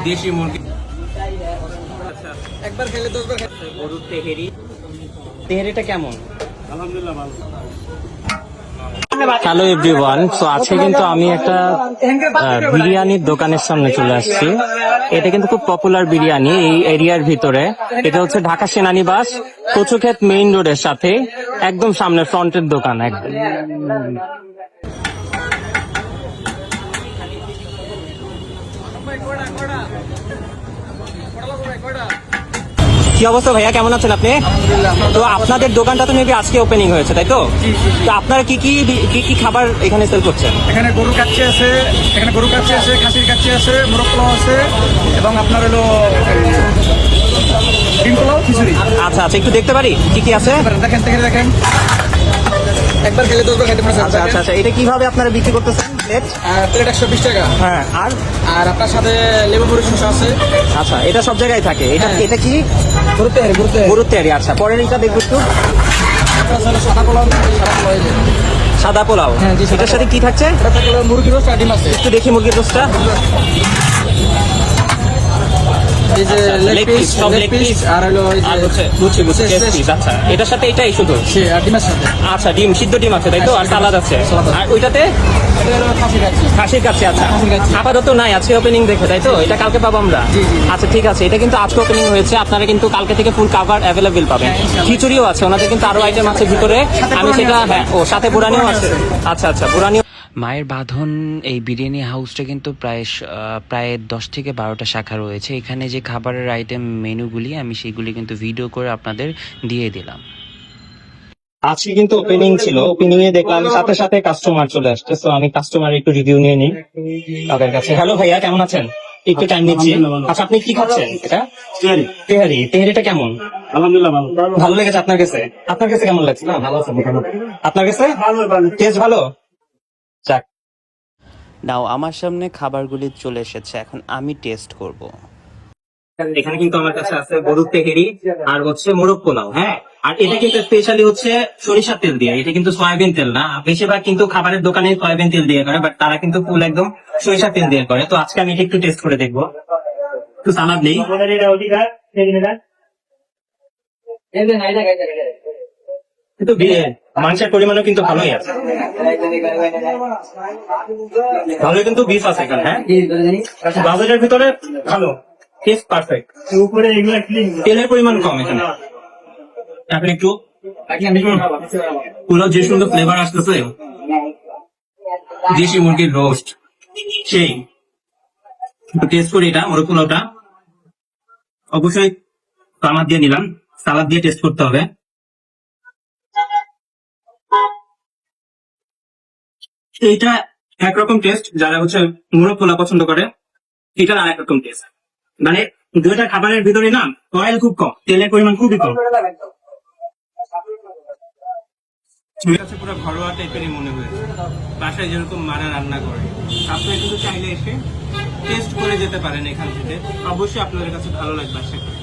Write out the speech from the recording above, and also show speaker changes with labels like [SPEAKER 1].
[SPEAKER 1] দেশি মুরগি
[SPEAKER 2] একবার খেলে 10 বার খেলে।
[SPEAKER 1] গরুর তেহেরি। তেহেরিটা কেমন?
[SPEAKER 2] আলহামদুলিল্লাহ ভালো।
[SPEAKER 1] হ্যালো এভরিওয়ান, তো আজকে কিন্তু আমি একটা বিরিয়ানির দোকানের সামনে চলে আসছি। এটা কিন্তু খুব পপুলার বিরিয়ানি এই এরিয়ার ভিতরে। এটা হচ্ছে ঢাকা সেনানিবাস কচুক্ষেত মেইন রোডের সাথে একদম সামনে ফ্রন্টের দোকান একদম। কি অবস্থা ভাইয়া, কেমন আছেন আপনি? তো আপনাদের দোকানটা তো মেবি আজকে ওপেনিং হয়েছে, তাই তো? তো আপনারা কি কি কি কি খাবার এখানে সেল করছেন?
[SPEAKER 2] এখানে গরুর কাচ্চি আছে, খাসির কাচ্চি আছে, মোরগ পোলাও আছে এবং আপনার হলো ডিম পোলাও, খিচুড়ি।
[SPEAKER 1] আচ্ছা আচ্ছা, একটু দেখতে পারি কি কি আছে?
[SPEAKER 2] দেখেন একবার খেলে 10 বার খেতে পারেন।
[SPEAKER 1] আচ্ছা আচ্ছা আচ্ছা, এটা কিভাবে আপনারা বিক্রি করতেছেন? প্লেট
[SPEAKER 2] প্লেট 120 টাকা।
[SPEAKER 1] হ্যাঁ, আর
[SPEAKER 2] আর আপনার সাথে লেবু মরিচ শসা আছে।
[SPEAKER 1] আচ্ছা, এটা সব জায়গায় থাকে। এটা
[SPEAKER 2] হ্যাঁ।
[SPEAKER 1] এটা কি?
[SPEAKER 2] গরুর তেহারি।
[SPEAKER 1] গরুর তেহারি। আচ্ছা, পরের এটা দেখবো একটু।
[SPEAKER 2] সাদা পোলাও।
[SPEAKER 1] সাদা পোলাও।
[SPEAKER 2] হ্যাঁ, জি, সাদা
[SPEAKER 1] এটার সাথে কি থাকছে?
[SPEAKER 2] এটা থাকলে মুরগির রোস্ট আর ডিম আছে।
[SPEAKER 1] একটু দেখি মুরগির রোস্টটা।
[SPEAKER 2] এই যে লেগ পিস,
[SPEAKER 1] সব লেগ পিস
[SPEAKER 2] আর হলো এই
[SPEAKER 1] আর
[SPEAKER 2] যে
[SPEAKER 1] হচ্ছে বুঝছি চেস্ট পিস। আচ্ছা, এটার সাথে এটাই শুধু?
[SPEAKER 2] আর ডিমের সাথে।
[SPEAKER 1] আচ্ছা, ডিম সিদ্ধ ডিম আছে তাই তো, আর সালাদ আছে। আর ওইটাতে
[SPEAKER 2] এটা হলো খাসির কাচ্চি।
[SPEAKER 1] খাসির কাছে। আচ্ছা,
[SPEAKER 2] খাসির কাচ্চি।
[SPEAKER 1] আপাতত নাই, আজকে ওপেনিং দেখে তাই তো? এটা কালকে পাবো আমরা?
[SPEAKER 2] জি, জি।
[SPEAKER 1] আচ্ছা ঠিক আছে, এটা কিন্তু আজকে ওপেনিং হয়েছে। আপনারা কিন্তু কালকে থেকে ফুল কাভার অ্যাভেলেবেল পাবেন। খিচুড়িও আছে ওনাদের, কিন্তু আরো আইটেম আছে ভিতরে। আমি সেটা, হ্যাঁ, ও সাথে বুরানিও আছে। আচ্ছা আচ্ছা, বুরানি।
[SPEAKER 3] মায়ের বাঁধন এই বিরিয়ানি হাউসটা কিন্তু প্রায় 10 থেকে 12টা শাখা রয়েছে। এখানে যে খাবারের আইটেম মেনুগুলি আমি সেগুলি কিন্তু ভিডিও করে আপনাদের দিয়ে দিলাম।
[SPEAKER 1] আজকে কিন্তু ওপেনিং ছিল, ওপেনিং এ দেখলাম সাথে সাথে কাস্টমার চলে আসছে। তো আমি কাস্টমার একটু রিভিউ নিয়ে নিই তাদের কাছে। হ্যালো ভাইয়া, কেমন আছেন? একটু টাইম নিচ্ছি। আচ্ছা, আপনি কি খাচ্ছেন? এটা তেহারি। তেহারিটা কেমন?
[SPEAKER 2] আলহামদুলিল্লাহ ভালো।
[SPEAKER 1] ভালো লেগেছে আপনার কাছে? আপনার কাছে কেমন লাগছে? না, ভালো আছে মোটামুটি। আপনার কাছে টেস্ট ভালো? যাক।
[SPEAKER 3] নাও আমার সামনে খাবারগুলি চলে এসেছে, এখন আমি টেস্ট করব।
[SPEAKER 1] এখানে কিন্তু আমার কাছে আছে গরুর তেহেরি আর হচ্ছে মোরগ পোলাও। হ্যাঁ, আর এটা কিন্তু স্পেশালি হচ্ছে সরিষার তেল দিয়ে। এটা কিন্তু সয়াবিন তেল না। বেশিরভাগ কিন্তু খাবারের দোকানে সয়াবিন তেল দিয়ে করে, বাট তারা কিন্তু ফুল একদম সরিষার তেল দিয়ে করে। তো আজকে আমি এটা একটু টেস্ট করে দেখবো। একটু সালাদ নেই। কিন্তু মাংসের পরিমাণও কিন্তু ভালোই আছে, ভালোই কিন্তু বিফ আছে এখানে। হ্যাঁ, বাজেটের ভিতরে ভালো, টেস্ট পারফেক্ট। তেলের পরিমাণ কম এখানে। তারপরে একটু পুরো যে সুন্দর ফ্লেভার আসতেছে, দেশি মুরগির রোস্ট সেই। একটু টেস্ট করি এটা মোরগ পোলাওটা। অবশ্যই সালাদ দিয়ে নিলাম, সালাদ দিয়ে টেস্ট করতে হবে। এইটা একরকম টেস্ট, যারা হচ্ছে মোরগ পোলাও পছন্দ করে এটা আর একরকম টেস্ট। মানে দুইটা খাবারের ভিতরে না অয়েল খুব কম, তেলের পরিমাণ খুবই কম। পুরো ঘরোয়া টাইপেরই মনে হয়েছে, বাসায় যেরকম মারা রান্না করে। আপনারা কিন্তু চাইলে এসে টেস্ট করে যেতে পারেন এখান থেকে, অবশ্যই আপনাদের কাছে ভালো লাগবে আশা করি।